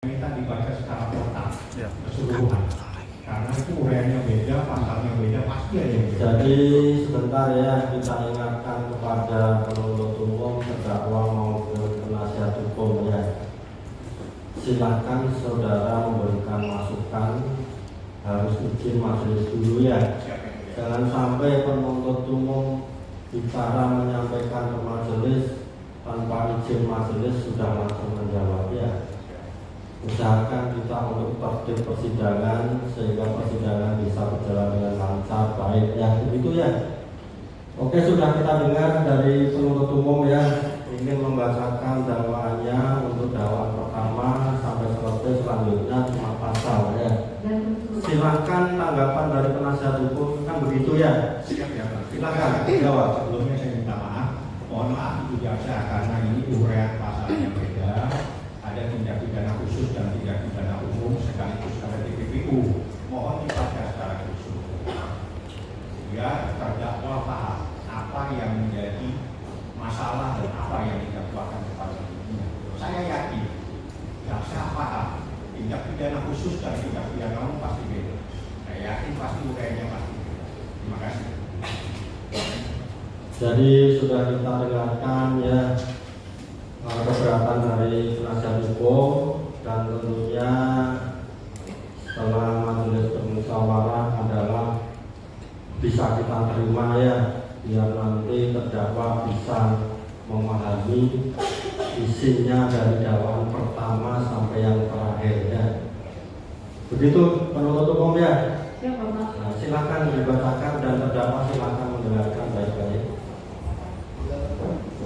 Kita dibaca secara total keseluruhan. Karena itu uraiannya beda, pasalnya beda, pasti ada yang beda. Jadi sebentar ya, kita ingatkan kepada penuntut umum, terdakwa maupun penasihat hukum ya. Silakan saudara memberikan masukan, harus izin majelis dulu ya. Jangan sampai penuntut umum bicara menyampaikan ke majelis tanpa izin majelis sudah langsung menjawab ya. Usahakan kita untuk tertib persidangan sehingga persidangan bisa berjalan dengan lancar, baik ya, begitu ya. Oke, sudah kita dengar dari penuntut umum ya, ingin membacakan dakwaannya untuk dakwaan pertama sampai selesai, selanjutnya cuma pasal ya. Silakan tanggapan dari penasihat hukum, kan begitu ya. Siap ya Pak. Silakan jawab. Sebelumnya saya minta maaf, mohon maaf Ibu Jaksa karena ini uraian pasalnya beda. Ada tindak pidana khusus dan tindak pidana umum sekaligus ada TPPU. Mohon dibaca secara khusus. Ya, terdakwa paham apa yang menjadi masalah dan apa yang didakwakan kepada dirinya. Saya yakin jaksa paham tindak pidana khusus dan tindak pidana umum pasti beda. Saya yakin pasti uraiannya pasti beda. Terima kasih. Jadi sudah kita dengarkan ya keberatan dari penasihat hukum, dan tentunya setelah majelis bermusyawarah adalah bisa kita terima ya, biar nanti terdakwa bisa memahami isinya dari dakwaan pertama sampai yang terakhir ya. Begitu penuntut umum ya. Nah, silakan dibacakan dan terdakwa silakan mendengarkan baik-baik.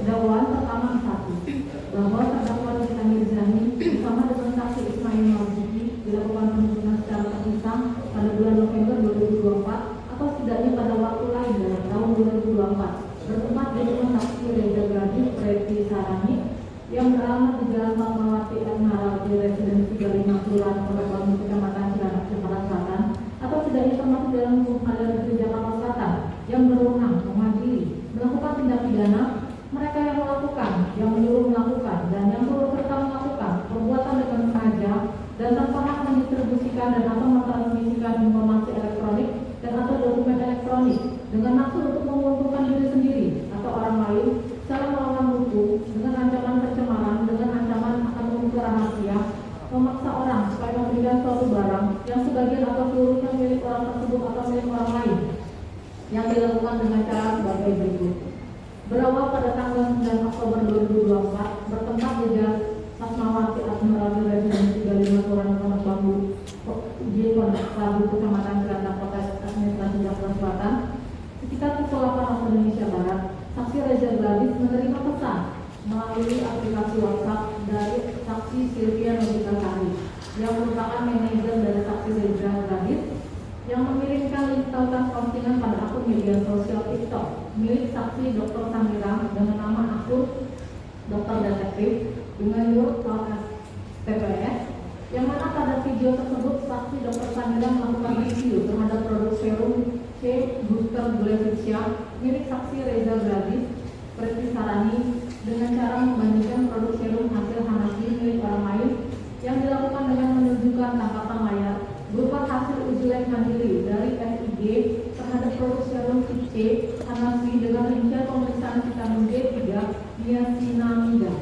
Dakwaan pertama 1, bahwa terdakwa Nikita Mirzani bersama dengan saksi Ismail Marzuki dilakukan pembunuhan secara terpisah pada bulan November 2024 atau setidaknya pada waktu lain dalam tahun 2024 bertempat di rumah saksi Reza Gladys Preti Sarani yang beralamat di Jalan Fatmawati Admiralty Residensi 35 Kelurahan Pondok Bambu Kecamatan Cilandak Jakarta Selatan atau setidaknya termasuk dalam hukum pengadilan negeri Jakarta Selatan yang berwenang mengadili melakukan tindak pidana mereka yang melakukan, yang menyuruh melakukan, dan yang turut serta melakukan perbuatan dengan sengaja dan tanpa hak mendistribusikan dan atau mentransmisikan informasi elektronik dan atau dokumen elektronik dengan maksud untuk menguntungkan diri sendiri atau orang lain secara melawan hukum dengan ancaman pencemaran, dengan ancaman akan membuka rahasia, memaksa orang supaya memberikan suatu barang yang sebagian atau seluruhnya milik orang tersebut atau milik orang lain yang dilakukan dengan cara sebagai berikut. Berawal pada tanggal 9 Oktober 2024 bertempat di Jalan Fatmawati Admiralty Residensi 35 Kelurahan Pondok Bambu di Pondok Bambu Kecamatan Cilandak Kota Administrasi Jakarta Selatan sekitar pukul 8 waktu Indonesia Barat. Saksi Reza Gladys menerima pesan melalui aplikasi WhatsApp dari saksi Sylvia Novitasari yang merupakan manajer dari saksi Reza Gladys yang mengirimkan link tautan postingan pada akun media sosial TikTok milik saksi Dr. Samira dengan nama akun Dr. Detektif dengan yurut TPS, yang mana pada video tersebut saksi Dr. Samira melakukan review terhadap produk serum C Booster Glycetia milik saksi Reza Gladys Preti Sarani dengan cara membandingkan produk serum hasil Hanafi milik orang lain yang dilakukan dengan menunjukkan tangkapan layar berupa hasil uji lab mandiri dari FIG terhadap produk serum C Hanafi dengan rincian pemeriksaan vitamin D3 niacinamida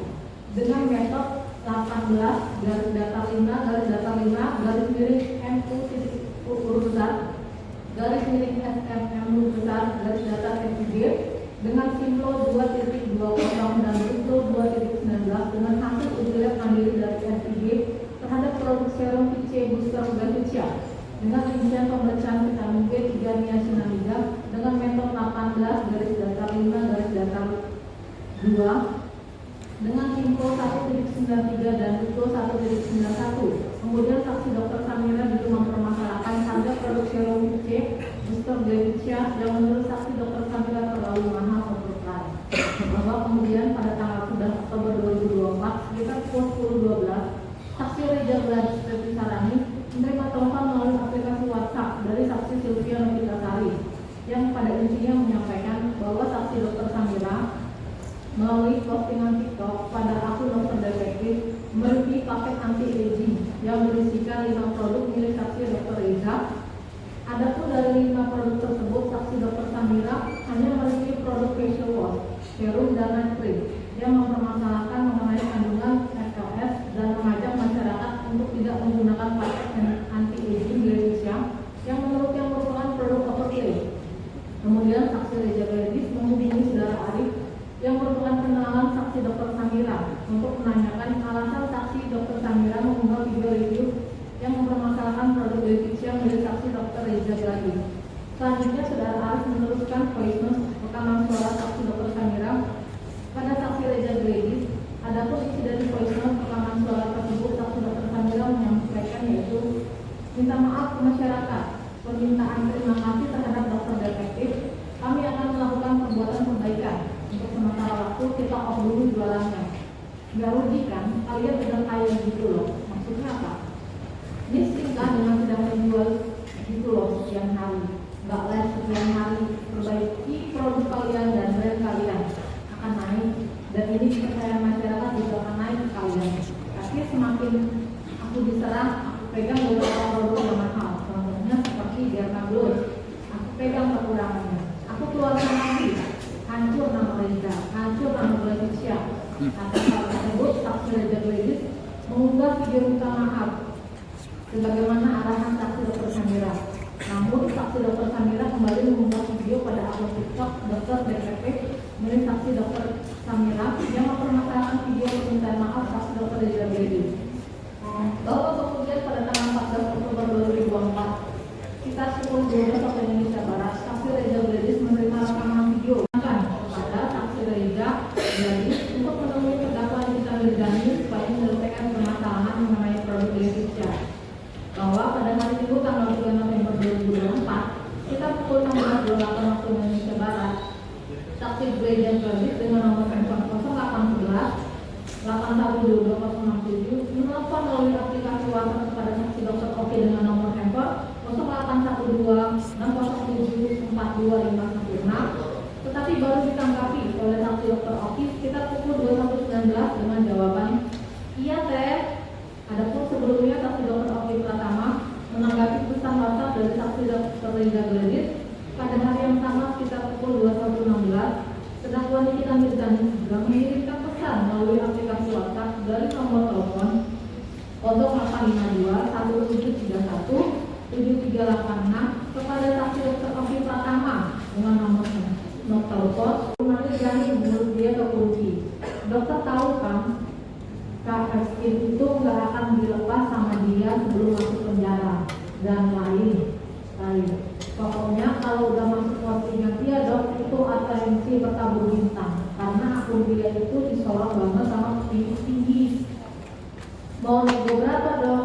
dengan metode 18 garis data 5 garis miring MU huruf besar garis miring SMM huruf besar garis data FIG dengan Simplo 2.20 dan Simplo 2.19 dengan hasil uji lab mandiri dari FIG terhadap produk serum C Booster Glycetia dengan rincian pemeriksaan vitamin B3 niacinamida dengan metode 18 garis data 5 garis data 2 dengan Simplo 1.93 dan Simplo 1.91. Kemudian saksi Dr. Samira juga mempermasalahkan harga produk serum C Booster Glycetia yang menurut saksi Dr. Samira terlalu mahal untuk lain. Bahwa kemudian pada tanggal 9 Oktober 2024 sekitar pukul 10.12 saksi Reza Gladys Preti Sarani menerima telepon melalui aplikasi WhatsApp dari saksi Sylvia Novitasari yang pada intinya menyampaikan bahwa saksi Dr. Samira melalui postingan TikTok pada akun Dr. Detektif mereview paket anti-aging yang berisikan 5 produk milik saksi Dr. Reza. Adapun dari 5 produk tersebut, saksi Dr. Samira hanya mereview produk facial wash, serum, dan night cream yang mempermasalahkan mengenai kandungan SLS dan mengajak masyarakat untuk tidak menggunakan paket anti-aging Glenesia yang menurutnya merupakan produk overkill. Kemudian saksi Reza Gladys menghubungi saudara Arif yang merupakan kenalan saksi Dr. Samira untuk menanyakan alasan saksi Dr. Samira mengunggah video review yang mempermasalahkan produk Glenesia milik saksi Dr. Reza Gladys. Selanjutnya saudara Arif meneruskan voice note rekaman suara saksi Dr. Samira pada saksi Reza Gladys. Adapun isi dari voice note rekaman suara tersebut, saksi Dr. Samira menyampaikan yaitu minta maaf ke masyarakat, permintaan terima kasih terhadap dokter detektif. Kami akan melakukan perbuatan perbaikan. Untuk sementara waktu kita off dulu jualannya. Gak rugi kan? Kalian udah kaya gitu loh. Maksudnya apa? Miskin kan dengan sedang menjual gitu loh sekian hari. Gak les sekian hari. Perbaiki produk kalian dan brand kalian akan naik. Dan ini kepercayaan masyarakat juga akan naik ke kalian. Tapi semakin aku diserang, aku pegang beberapa produk yang mahal. Contohnya seperti Derma Gloss. Aku pegang kekurangannya. Aku keluarkan lagi. Hancur nama Reza, hancur nama Glenesia. Atas hal tersebut, saksi Reza Gladys mengunggah video minta maaf sebagaimana arahan saksi Dr. Samira. Namun saksi Dr. Samira kembali mengunggah video pada akun TikTok Dr. Detektif milik saksi Dr. Samira yang mempermasalahkan video permintaan maaf saksi Dr. Reza Gladys. Bahwa kemudian pada tanggal 14 Oktober 2024 sekitar pukul 12 waktu Indonesia Barat, saksi Reza Gladys menerima rekaman video pada saksi Reza Gladys untuk menemui terdakwa Nikita Mirzani supaya menyelesaikan permasalahan mengenai produk Glenesia. Bahwa pada hari Minggu tanggal 3 November 2024 sekitar pukul 16.28 waktu Indonesia Barat, saksi Reza Gladys dengan nomor handphone 0811 812267 menelpon melalui aplikasi WhatsApp kepada saksi Dr. Oki dengan nomor handphone 0812 607 42516, tetapi baru ditanggapi oleh saksi Dr. Oki sekitar pukul 21.19 dengan jawaban iya teh. Adapun sebelumnya saksi Dr. Oki Pratama menanggapi pesan WhatsApp dari saksi Dr. Reza Gladys pada hari yang sama sekitar pukul 21.16. Terdakwa Nikita Mirzani juga mengirimkan pesan melalui aplikasi WhatsApp dari nomor telepon 0852 1731 7386 kepada saksi Dr. Oki Pratama dengan nomor telepon. Nanti jadi menurut dia kekunci. Dokter tahu kan, KSI itu nggak akan dilepas sama dia sebelum masuk penjara dan lain. Pokoknya kalau udah masuk postingan dia dok itu atensi bertabur bintang karena akun dia itu disorot banget sama tinggi. Mau nego berapa dok?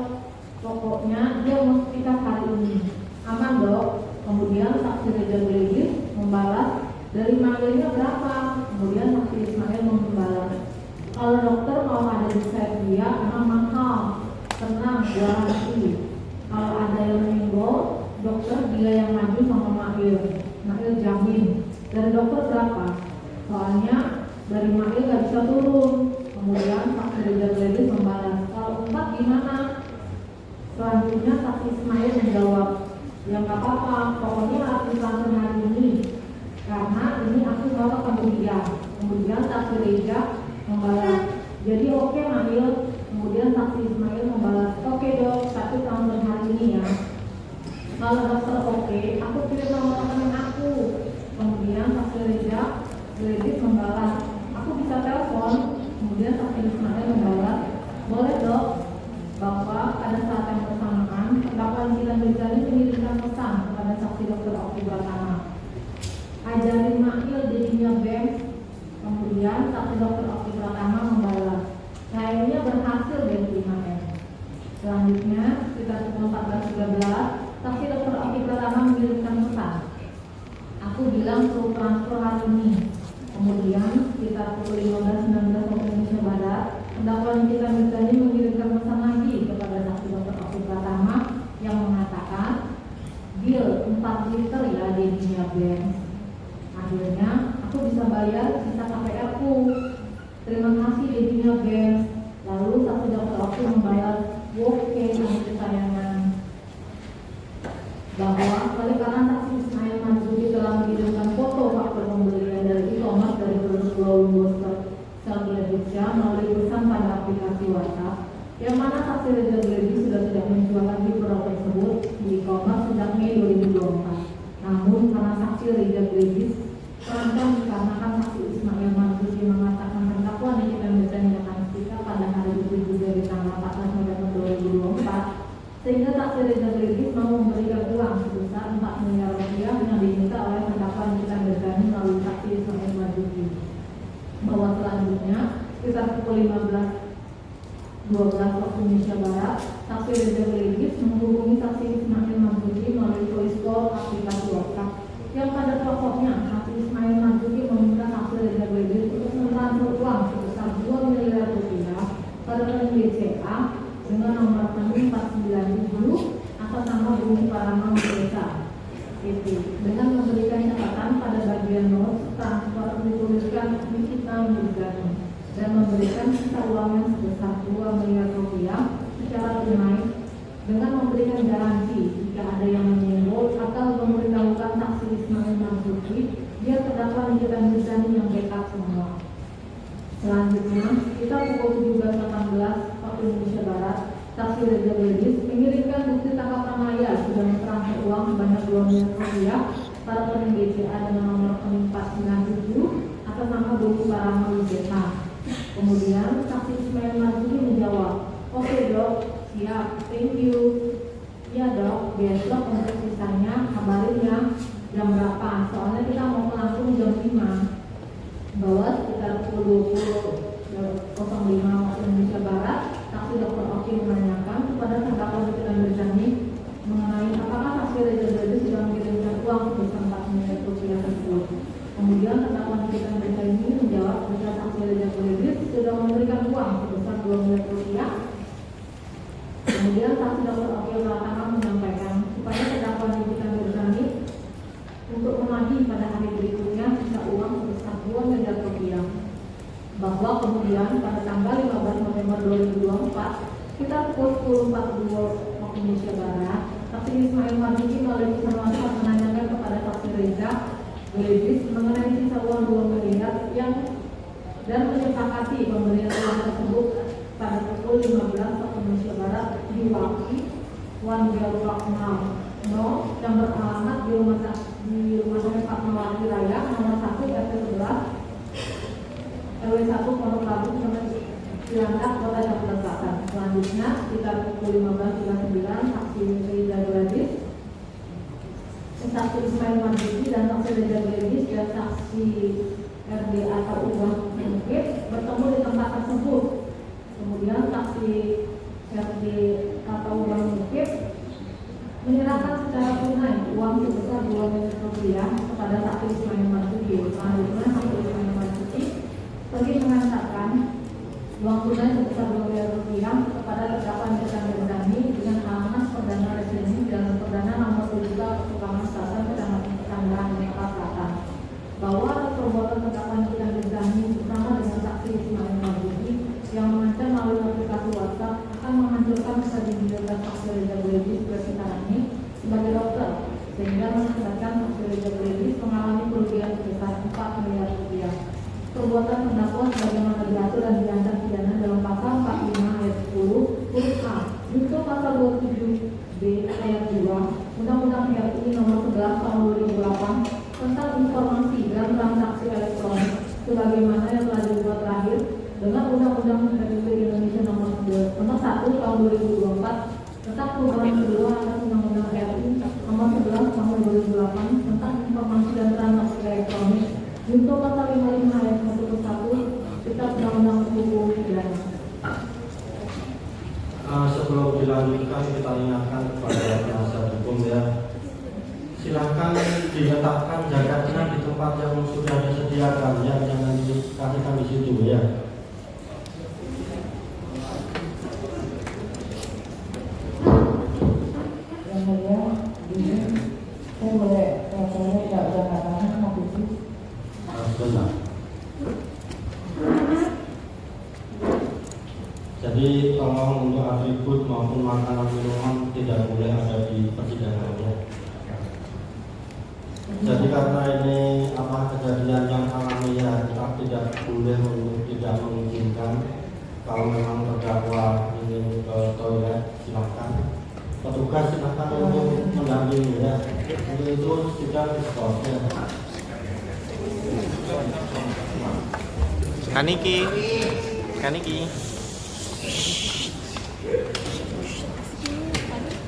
Pokoknya dia mau kita hari ini. Aman dok. Kemudian saksi Reza Gladys membalas dari manggilnya berapa? Kemudian saksi Ismail membalas, kalau dokter mau ada di site dia emang mahal. Tenang, garansi. Kalau ada yang meninggal, dokter dia yang maju sama Mail jamin. Dan dokter berapa? Soalnya dari Mail gak bisa turun. Kemudian saksi Reza Gladys membalas, kalau 4 gimana? Selanjutnya saksi Ismail menjawab, ya nggak apa-apa, pokoknya harus dilakukan hari ini karena ini aku mau ketemu dia. Kemudian saksi Reza membalas, jadi oke Mail. Kemudian saksi Ismail membalas, oke dok, tapi tahun hari ini ya. Kalau dokter oke, aku pilih nomor teman aku. Kemudian saksi Reza Gladys membalas, aku bisa telepon. Kemudian saksi Ismail membalas, boleh dok. Bahwa pada saat yang bersamaan terdakwa Nikita Mirzani mengirimkan pesan kepada saksi Dr. Oki Pratama, ajarin Mail jadinya BEM. Kemudian saksi Dr. Oki Pratama membalas, kayaknya berhasil deh 5M. Selanjutnya sekitar pukul 14.13 saksi Dr. Oki Pratama mengirimkan pesan, aku bilang suruh transfer hari ini. Kemudian sekitar pukul 15.19 waktu Indonesia Barat, terdakwa Nikita Mirzani mengirimkan pesan lagi kepada saksi Dr. Oki Pratama yang mengatakan, deal 4 liter ya jadinya BEM. Akhirnya aku bisa bayar sisa KPR ku. Terima kasih jadinya BEM. Lalu saksi Dr. Oki membayar oke saksi Reza Glebi sudah tidak menjual lagi produk tersebut di e-commerce sejak Mei 2024. Namun karena saksi Reza Glebi terancam dikarenakan saksi Ismail Marzuki mengatakan terdakwa Nikita Mirzani dan Anistika pada hari 27 dari tanggal 14 November 2024, sehingga saksi Reza Glebi mau memberikan uang sebesar 4 miliar rupiah yang diminta oleh terdakwa Nikita Mirzani melalui saksi Ismail Marzuki. Bahwa selanjutnya sekitar pukul 15.12 waktu Indonesia Barat, saksi Reza Glebi menghubungi saksi Ismail Marzuki melalui voice call aplikasi WhatsApp, yang pada pokoknya saksi Ismail Marzuki meminta saksi Reza Glebi untuk mentransfer uang sebesar 2 miliar rupiah pada rekening BCA dengan nomor rekening 497 atas nama Bumi Parama Desa PT, dengan memberikan catatan pada bagian notes transfer dituliskan Nikita Mirzani dan memberikan sisa uangnya sebesar 2 miliar rupiah secara tunai, dengan memberikan garansi jika ada yang menyenggol atau memberitahukan saksi Ismail Marzuki dia terdakwa Nikita Mirzani yang backup semua. Selanjutnya, kita pukul 17.18 waktu Indonesia Barat, saksi Reza Glebi mengirimkan bukti tangkap maya sudah mentransfer uang sebanyak 2 miliar rupiah pada rekening BCA dengan nomor rekening 497 atas nama Bumi Parama Desa. Kemudian saksi Ismail Marzuki menjawab, "Oke dok, siap, thank you. Ya dok, besok untuk sisanya kabarin ya jam berapa, soalnya kita mau langsung jam 5. Bahwa sekitar pukul 20.05 waktu Indonesia Barat, saksi Dr. Oki menanyakan kepada terdakwa Nikita Mirzani mengenai apakah saksi Reza Glebi sudah mengirimkan uang sebesar 4 miliar rupiah tersebut. Kemudian terdakwa Nikita Mirzani menjawab jika saksi Reza Glebi sudah memberikan uang sebesar 2 miliar rupiah. Kemudian saksi Dr. Oki Pratama menyampaikan supaya terdakwa Nikita Mirzani untuk menagih pada hari berikutnya sisa uang sebesar 2 miliar rupiah. Bahwa kemudian pada tanggal 15 November 2024, sekitar pukul 10.42 waktu Indonesia Barat, saksi Ismail Marzuki melalui pesan WhatsApp menanyakan kepada saksi Reza Glebi mengenai sisa uang 2 miliar yang dan menyepakati pemberian uang tersebut pada pukul 15 waktu Indonesia Barat di Waki One Gelok No yang beralamat di rumah sakit Fatmawati Raya nomor 1 RT 11 RW 1 Pondok Labu Cilandak Kota Jakarta Selatan. Selanjutnya sekitar pukul 15.39 saksi Reza Glebi, saksi Ismail Marzuki dan saksi Reza Glebi dan saksi RD atau Ubah Mungkit bertemu di tempat tersebut. Kemudian saksi RD atau Ubah Mungkit menyerahkan secara tunai uang sebesar 2 miliar rupiah kepada saksi Ismail Marzuki. Selanjutnya saksi Ismail Marzuki pergi mengantarkan uang tunai sebesar 2 miliar rupiah kepada terdakwa Nikita Mirzani dengan alamat Perdana Residensi Jalan Perdana nomor 7 Petukangan Selatan Kecamatan Pekanbaran Jakarta Selatan. Bahwa perbuatan terdakwa Nikita Mirzani bersama dengan saksi Ismail Marzuki yang mengancam melalui aplikasi WhatsApp akan menghancurkan kredibilitas saksi Reza Glebi sekarang ini sebagai dokter, sehingga mengakibatkan saksi Reza Glebi mengalami kerugian sebesar 4 miliar rupiah. Perbuatan terdakwa sebagaimana diatur dan diancam pidana dalam pasal 45 ayat 10 huruf A junto pasal 27B ayat 2 Undang-Undang RI nomor 11 tahun 2008 tentang informasi dan transaksi elektronik sebagaimana yang telah dibuat terakhir dengan Undang-Undang Republik Indonesia nomor 1 tahun 2024 tentang perubahan kedua atas Undang-Undang RI nomor 11 tahun 2008 tentang informasi dan transaksi elektronik junto pasal 55 ayat 1 Kitab Undang-Undang Hukum Pidana. Sebelum dilanjutkan, kita ingatkan kepada penasihat hukum ya, silakan diletakkan jaketnya di tempat yang sudah disediakan ya, jangan dikasihkan di situ ya. Yang mulia, ini saya boleh rasanya tidak bisa katakan habis Benar. Jadi tolong untuk atribut maupun makanan minuman tidak boleh ada di persidangan ya. Jadi karena ini kejadian yang alami ya, kita tidak boleh untuk tidak mengizinkan kalau memang terdakwa ingin ke toilet bertugas silakan untuk mendampingi ya. Untuk itu sidang diskursusnya. Kaniki.